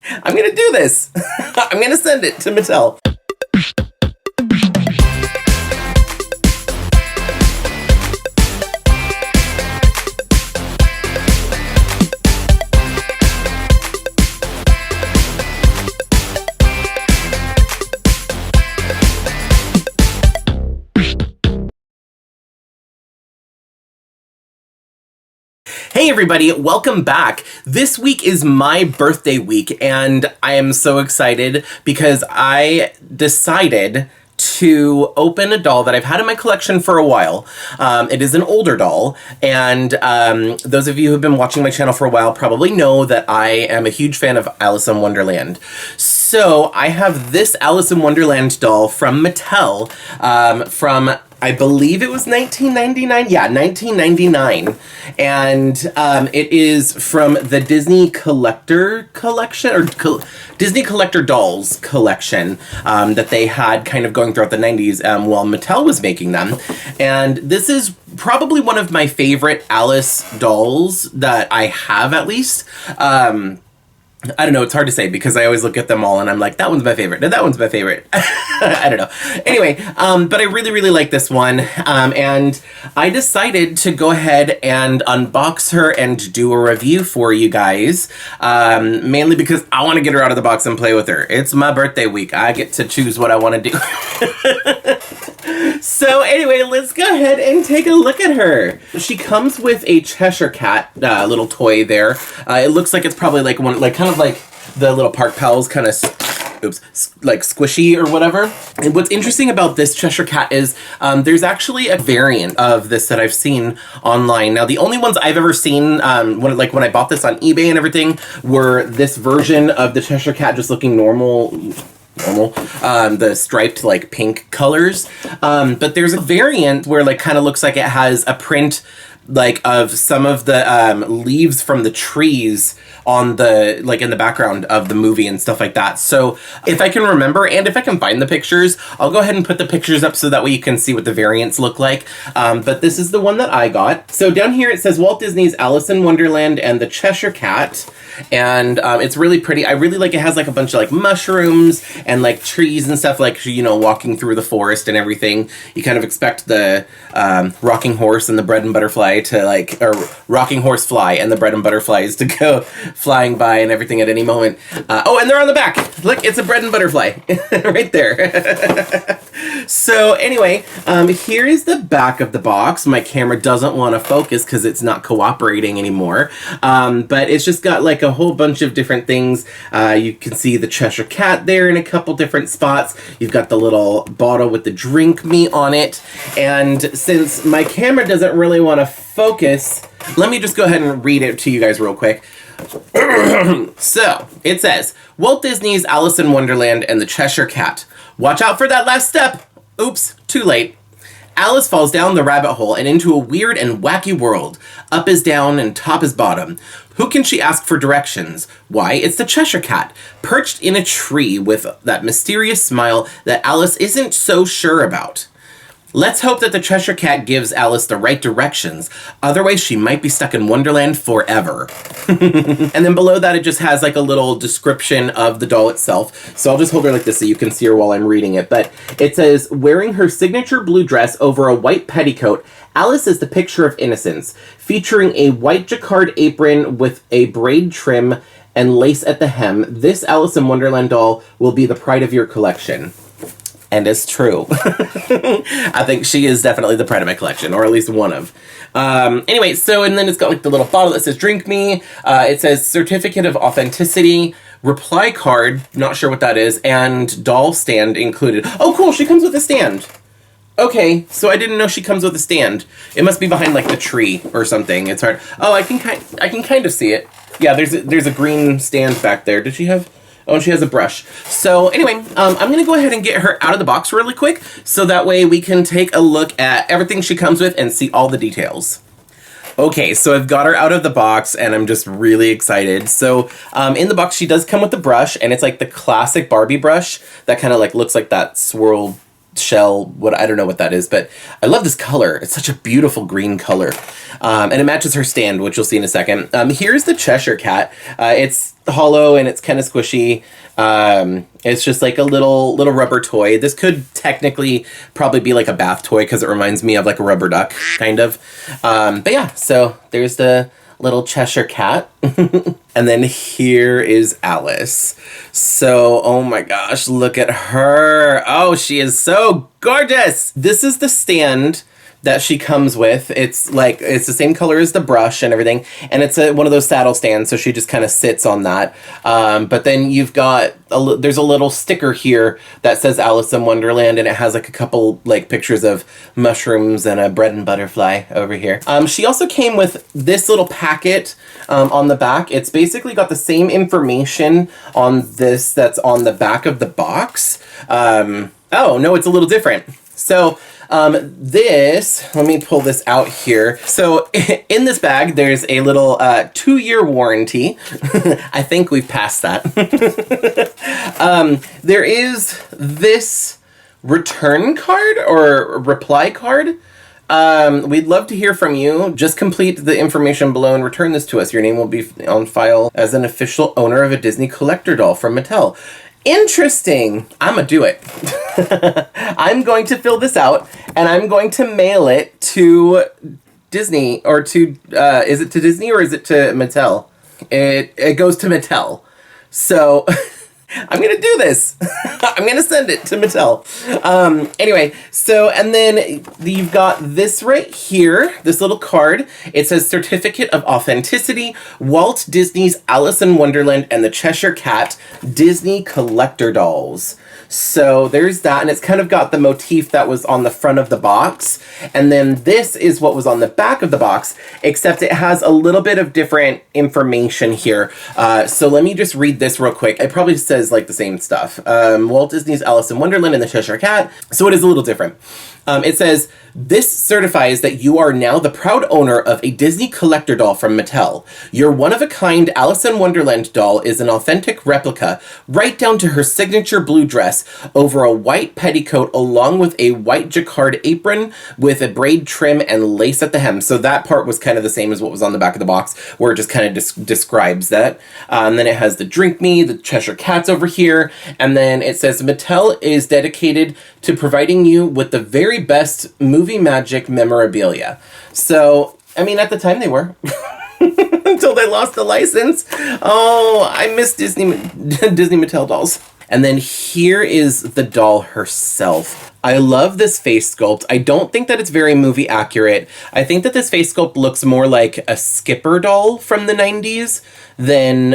I'm gonna do this. I'm gonna send it to Mattel. Hey everybody, welcome back. This week is my birthday week and I am so excited because I decided to open a doll that I've had in my collection for a while. It is an older doll, and those of you who have been watching my channel for a while probably know that I am a huge fan of Alice in Wonderland. So I have this Alice in Wonderland doll from Mattel from, I believe it was 1999. Yeah, 1999. And it is from the Disney Collector Collection, or Disney Collector Dolls Collection that they had kind of going throughout the 90s while Mattel was making them. And this is probably one of my favorite Alice dolls that I have, at least. I don't know, it's hard to say because I always look at them all and I'm like, that one's my favorite, and that one's my favorite. I don't know. Anyway, but I really, really like this one. And I decided to go ahead and unbox her and do a review for you guys. Mainly because I want to get her out of the box and play with her. It's my birthday week. I get to choose what I want to do. So anyway, let's go ahead and take a look at her. She comes with a Cheshire cat little toy there. It looks like it's probably like one, like kind of like the little Park Pals kind of, like squishy or whatever. And what's interesting about this Cheshire cat is there's actually a variant of this that I've seen online. Now, the only ones I've ever seen when I bought this on eBay and everything were this version of the Cheshire cat just looking normal, the striped like pink colors, but there's a variant where like kind of looks like it has a print like of some of the leaves from the trees on the, like in the background of the movie and stuff like that. So if I can remember and if I can find the pictures, I'll go ahead and put the pictures up so that way you can see what the variants look like. But this is the one that I got. So down here it says Walt Disney's Alice in Wonderland and the Cheshire Cat. And it's really pretty. I really like it. Has like a bunch of like mushrooms and like trees and stuff, like, you know, walking through the forest and everything. You kind of expect the rocking horse and the bread and butterfly to like, or rocking horse fly and the bread and butterflies to go flying by and everything at any moment. Oh, and they're on the back. Look, it's a bread and butterfly right there. So anyway, here is the back of the box. My camera doesn't want to focus because it's not cooperating anymore. But it's just got like a whole bunch of different things. You can see the Cheshire Cat there in a couple different spots. You've got the little bottle with the drink me on it. And since my camera doesn't really want to focus, let me just go ahead and read it to you guys real quick. So, it says, Walt Disney's Alice in Wonderland and the Cheshire Cat. Watch out for that last step. Oops, too late. Alice falls down the rabbit hole and into a weird and wacky world. Up is down and top is bottom. Who can she ask for directions? Why, it's the Cheshire Cat, perched in a tree with that mysterious smile that Alice isn't so sure about. Let's hope that the Cheshire Cat gives Alice the right directions. Otherwise, she might be stuck in Wonderland forever. And then below that, it just has like a little description of the doll itself. So I'll just hold her like this so you can see her while I'm reading it. But it says, wearing her signature blue dress over a white petticoat, Alice is the picture of innocence, featuring a white jacquard apron with a braid trim and lace at the hem. This Alice in Wonderland doll will be the pride of your collection. And it's true. I think she is definitely the pride of my collection, or at least one of. Anyway, so, and then it's got like the little bottle that says drink me. It says certificate of authenticity, reply card, not sure what that is, and doll stand included. Oh, cool, she comes with a stand. Okay, so I didn't know she comes with a stand. It must be behind like the tree or something. It's hard. Oh, I can kind of see it. Yeah, there's a green stand back there. Did she have... Oh, and she has a brush. So anyway, I'm going to go ahead and get her out of the box really quick so that way we can take a look at everything she comes with and see all the details. Okay, so I've got her out of the box and I'm just really excited. So in the box, she does come with the brush, and it's like the classic Barbie brush that kind of like looks like that swirl shell, what, I don't know what that is, but I love this color. It's such a beautiful green color. And it matches her stand, which you'll see in a second. Here's the Cheshire cat. It's hollow and it's kind of squishy. It's just like a little rubber toy. This could technically probably be like a bath toy because it reminds me of like a rubber duck, kind of. But yeah, so there's the little Cheshire cat. And then here is Alice. So, oh my gosh, look at her. Oh, she is so gorgeous. This is the stand that she comes with. It's the same color as the brush and everything. And it's one of those saddle stands, so she just kind of sits on that. But then you've got, there's a little sticker here that says Alice in Wonderland, and it has like a couple like pictures of mushrooms and a bread and butterfly over here. She also came with this little packet on the back. It's basically got the same information on this that's on the back of the box. Oh, no, it's a little different. So, this, let me pull this out here. So in this bag, there's a little 2-year warranty. I think we've passed that. There is this return card or reply card. We'd love to hear from you. Just complete the information below and return this to us. Your name will be on file as an official owner of a Disney collector doll from Mattel. Interesting. I'm gonna do it. I'm going to fill this out and I'm going to mail it to Disney, or to, is it to Disney or is it to Mattel? It goes to Mattel. So I'm gonna do this. I'm gonna send it to Mattel. Anyway, so, and then you've got this right here, this little card. It says Certificate of Authenticity, Walt Disney's Alice in Wonderland and the Cheshire Cat Disney Collector Dolls. So there's that, and it's kind of got the motif that was on the front of the box. And then this is what was on the back of the box, except it has a little bit of different information here. So let me just read this real quick. It probably says like the same stuff. Walt Disney's Alice in Wonderland and the Cheshire Cat. So it is a little different. It says, this certifies that you are now the proud owner of a Disney collector doll from Mattel. Your one-of-a-kind Alice in Wonderland doll is an authentic replica, right down to her signature blue dress, over a white petticoat along with a white jacquard apron with a braid trim and lace at the hem. So that part was kind of the same as what was on the back of the box, where it just kind of describes that. And then it has the Drink Me, the Cheshire Cat's over here, and then it says Mattel is dedicated to providing you with the very best movie magic memorabilia. So, I mean, at the time they were. Until they lost the license. Oh, I miss Disney Mattel dolls. And then here is the doll herself. I love this face sculpt. I don't think that it's very movie accurate. I think that this face sculpt looks more like a Skipper doll from the 90s than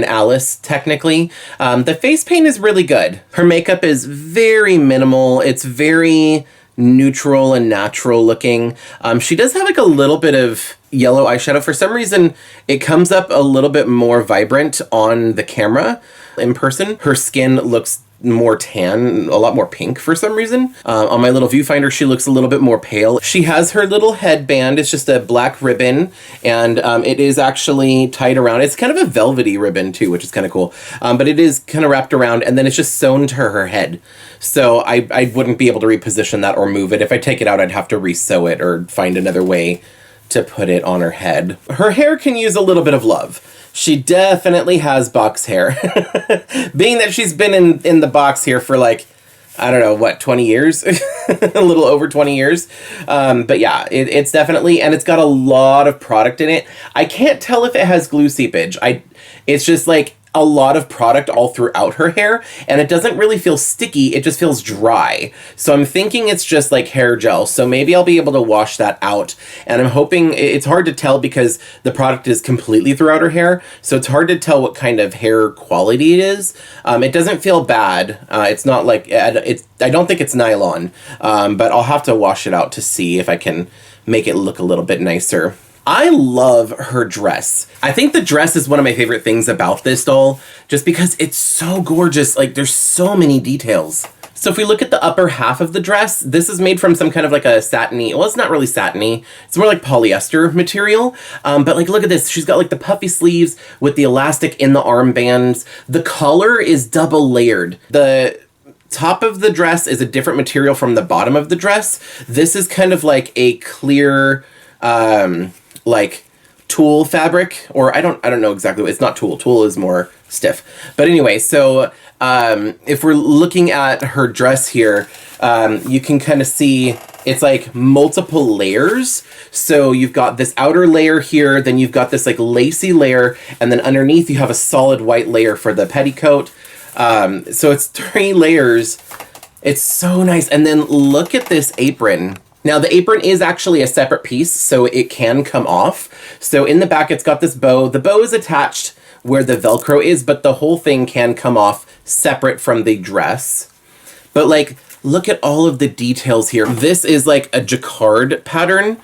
Alice, technically. The face paint is really good. Her makeup is very minimal. It's very neutral and natural looking. She does have like a little bit of yellow eyeshadow. For some reason, it comes up a little bit more vibrant on the camera. In person, her skin looks more tan, a lot more pink for some reason. On my little viewfinder, she looks a little bit more pale. She has her little headband. It's just a black ribbon, and it is actually tied around. It's kind of a velvety ribbon too, which is kind of cool. But it is kind of wrapped around, and then it's just sewn to her head. So I wouldn't be able to reposition that or move it. If I take it out, I'd have to re-sew it or find another way to put it on her head. Her hair can use a little bit of love. She definitely has box hair. Being that she's been in the box here for like, I don't know, what, 20 years? A little over 20 years. But yeah, it's definitely, and it's got a lot of product in it. I can't tell if it has glue seepage. It's just like a lot of product all throughout her hair, and it doesn't really feel sticky, it just feels dry. So I'm thinking it's just like hair gel, so maybe I'll be able to wash that out. And I'm hoping, it's hard to tell because the product is completely throughout her hair, so it's hard to tell what kind of hair quality it is. It doesn't feel bad. It's not like, I don't think it's nylon, but I'll have to wash it out to see if I can make it look a little bit nicer. I love her dress. I think the dress is one of my favorite things about this doll, just because it's so gorgeous. Like, there's so many details. So if we look at the upper half of the dress, this is made from some kind of like a satiny, well, it's not really satiny. It's more like polyester material. But like, look at this. She's got like the puffy sleeves with the elastic in the armbands. The collar is double layered. The top of the dress is a different material from the bottom of the dress. This is kind of like a clear, like tulle fabric, or I don't know exactly. It's not tulle. Tulle is more stiff. But anyway, so if we're looking at her dress here, you can kind of see it's like multiple layers. So you've got this outer layer here, then you've got this like lacy layer, and then underneath you have a solid white layer for the petticoat. So it's 3 layers. It's so nice. And then look at this apron. Now the apron is actually a separate piece, so it can come off. So in the back, it's got this bow. The bow is attached where the Velcro is, but the whole thing can come off separate from the dress. But like, look at all of the details here. This is like a jacquard pattern.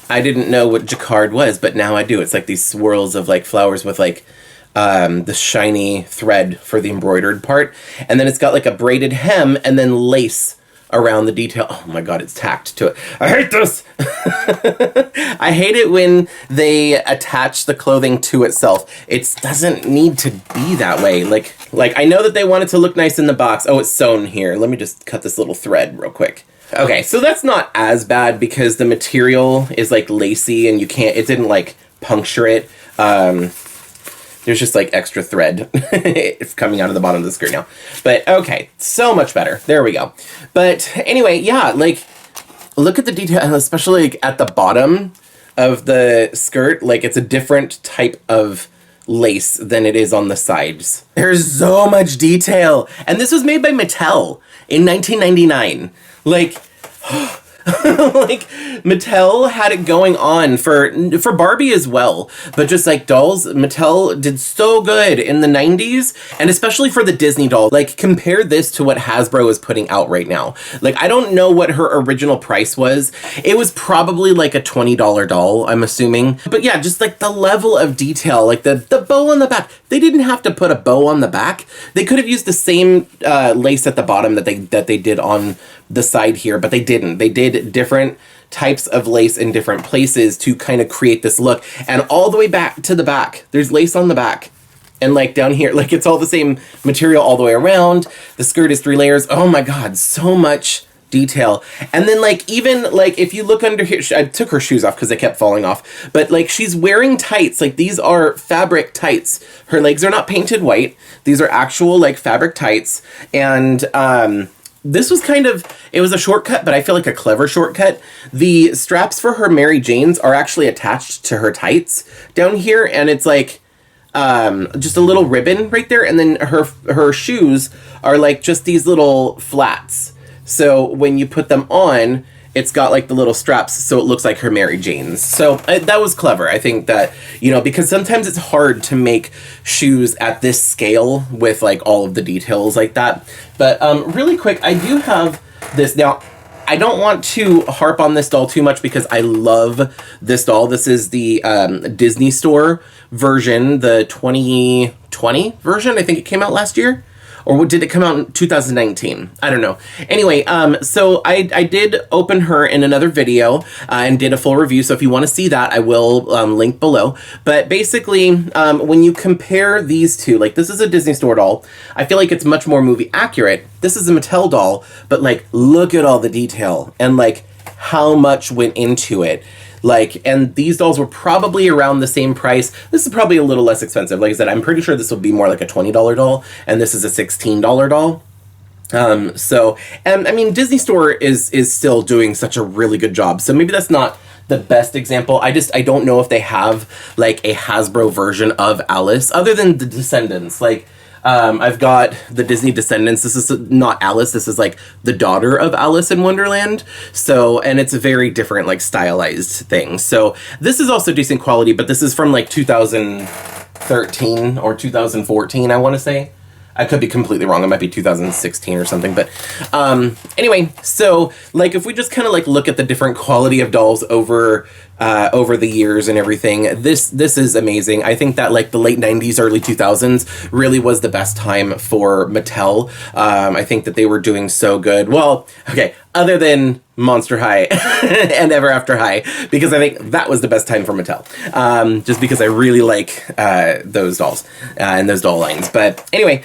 I didn't know what jacquard was, but now I do. It's like these swirls of like flowers with like the shiny thread for the embroidered part. And then it's got like a braided hem and then lace around the detail. Oh my God, it's tacked to it. I hate this. I hate it when they attach the clothing to itself. It doesn't need to be that way. Like I know that they want it to look nice in the box. Oh, it's sewn here. Let me just cut this little thread real quick. Okay, so that's not as bad because the material is like lacy and it didn't like puncture it. There's just like extra thread it's coming out of the bottom of the skirt now. But okay, so much better. There we go. But anyway, yeah, like look at the detail, and especially like at the bottom of the skirt, like it's a different type of lace than it is on the sides. There's so much detail. And this was made by Mattel in 1999. Like, like Mattel had it going on for Barbie as well, but just like dolls, Mattel did so good in the 90s, and especially for the Disney doll. Like compare this to what Hasbro is putting out right now. Like I don't know what her original price was. It was probably like a $20 doll, I'm assuming. But yeah, just like the level of detail, like the bow on the back. They didn't have to put a bow on the back. They could have used the same lace at the bottom that they did on the side here, but they didn't. They did different types of lace in different places to kind of create this look. And all the way back to the back, there's lace on the back. And like down here, like it's all the same material all the way around. The skirt is 3 layers. Oh my God, so much detail. And then like even like if you look under here, I took her shoes off because they kept falling off, but like she's wearing tights. Like these are fabric tights. Her legs are not painted white. These are actual like fabric tights. And this was it was a shortcut, but I feel like a clever shortcut. The straps for her Mary Janes are actually attached to her tights down here, and it's like just a little ribbon right there, and then her shoes are like just these little flats. So when you put them on, it's got like the little straps, so it looks like her Mary Janes. So that was clever. I think that, you know, because sometimes it's hard to make shoes at this scale with like all of the details like that. But really quick, I do have this. Now, I don't want to harp on this doll too much because I love this doll. This is the Disney Store version, the 2020 version. I think it came out last year. Or did it come out in 2019? I don't know. Anyway, so I did open her in another video and did a full review. So if you want to see that, I will link below. But basically, when you compare these two, like this is a Disney Store doll. I feel like it's much more movie accurate. This is a Mattel doll, but like look at all the detail and like how much went into it. Like, and these dolls were probably around the same price. This is probably a little less expensive. Like I said, I'm pretty sure this will be more like a $20 doll, and this is a $16 doll. So, and I mean, Disney Store is still doing such a really good job. So maybe that's not the best example. I don't know if they have like a Hasbro version of Alice other than the Descendants. Like, I've got the Disney Descendants. This is not Alice. This is like the daughter of Alice in Wonderland. So, and it's a very different like stylized thing. So this is also decent quality, but this is from like 2013 or 2014, I want to say. I could be completely wrong. It might be 2016 or something. But anyway, so like if we just kind of like look at the different quality of dolls over the years and everything, this is amazing. I think that like the late 90s, early 2000s really was the best time for Mattel. I think that they were doing so good. Well, okay, other than Monster High and Ever After High, because I think that was the best time for Mattel. Just because I really like those dolls and those doll lines. But anyway,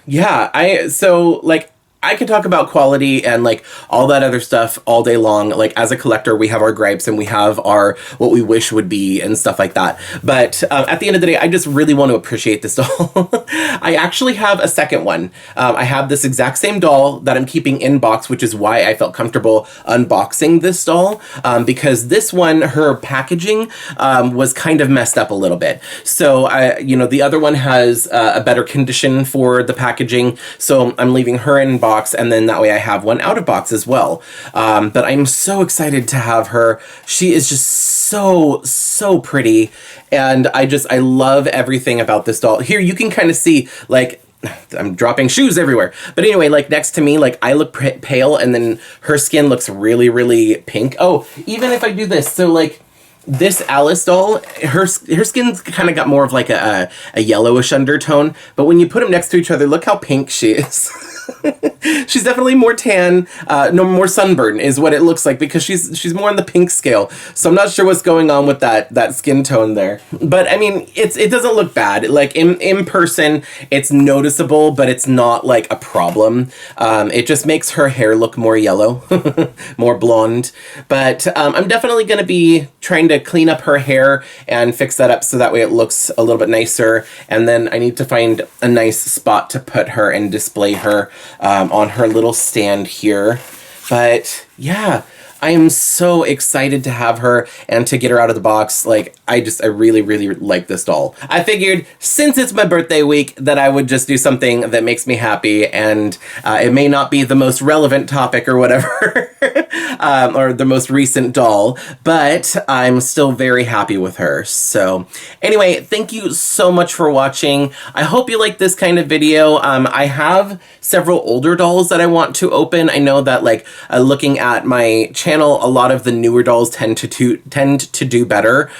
yeah, so like I could talk about quality and like all that other stuff all day long. Like as a collector, we have our gripes and we have our what we wish would be and stuff like that. But at the end of the day, I just really want to appreciate this doll. I actually have a second one. I have this exact same doll that I'm keeping in box, which is why I felt comfortable unboxing this doll, because this one, her packaging was kind of messed up a little bit. So the other one has a better condition for the packaging. So I'm leaving her in box, and then that way I have one out of box as well. But I'm so excited to have her. She is just so pretty, and I love everything about this doll. Here you can kind of see, like, I'm dropping shoes everywhere. But anyway, like next to me, like I look pale, and then her skin looks really pink. Oh, even if I do this, so like this Alice doll, her skin's kind of got more of like a yellowish undertone, but when you put them next to each other, look how pink she is. She's definitely more tan, more sunburn is what it looks like, because she's more on the pink scale. So I'm not sure what's going on with that skin tone there. But I mean, it doesn't look bad. Like in person, it's noticeable, but it's not like a problem. It just makes her hair look more yellow, more blonde. But I'm definitely going to be trying to clean up her hair and fix that up so that way it looks a little bit nicer. And then I need to find a nice spot to put her and display her on her little stand here. But yeah, I am so excited to have her and to get her out of the box. Like, I really like this doll. I figured since it's my birthday week that I would just do something that makes me happy, and it may not be the most relevant topic or whatever, or the most recent doll, but I'm still very happy with her. So anyway, thank you so much for watching. I hope you like this kind of video. I have several older dolls that I want to open. I know that like looking at my channel, a lot of the newer dolls tend to do better.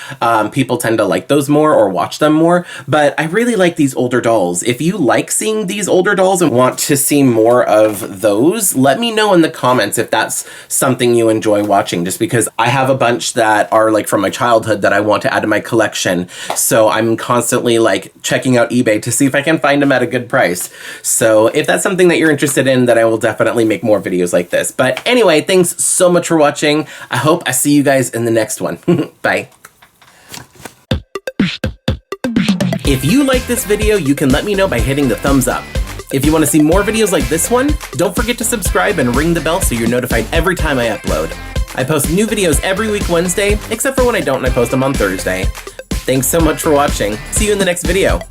People tend to like those more or watch them more, but I really like these older dolls. If you like seeing these older dolls and want to see more of those, let me know in the comments if that's something you enjoy watching, just because I have a bunch that are like from my childhood that I want to add to my collection. So I'm constantly like checking out eBay to see if I can find them at a good price. So if that's something that you're interested in, then I will definitely make more videos like this. But anyway, thanks so much for watching. I hope I see you guys in the next one. Bye. If you like this video, you can let me know by hitting the thumbs up. If you want to see more videos like this one, don't forget to subscribe and ring the bell so you're notified every time I upload. I post new videos every week Wednesday, except for when I don't and I post them on Thursday. Thanks so much for watching. See you in the next video.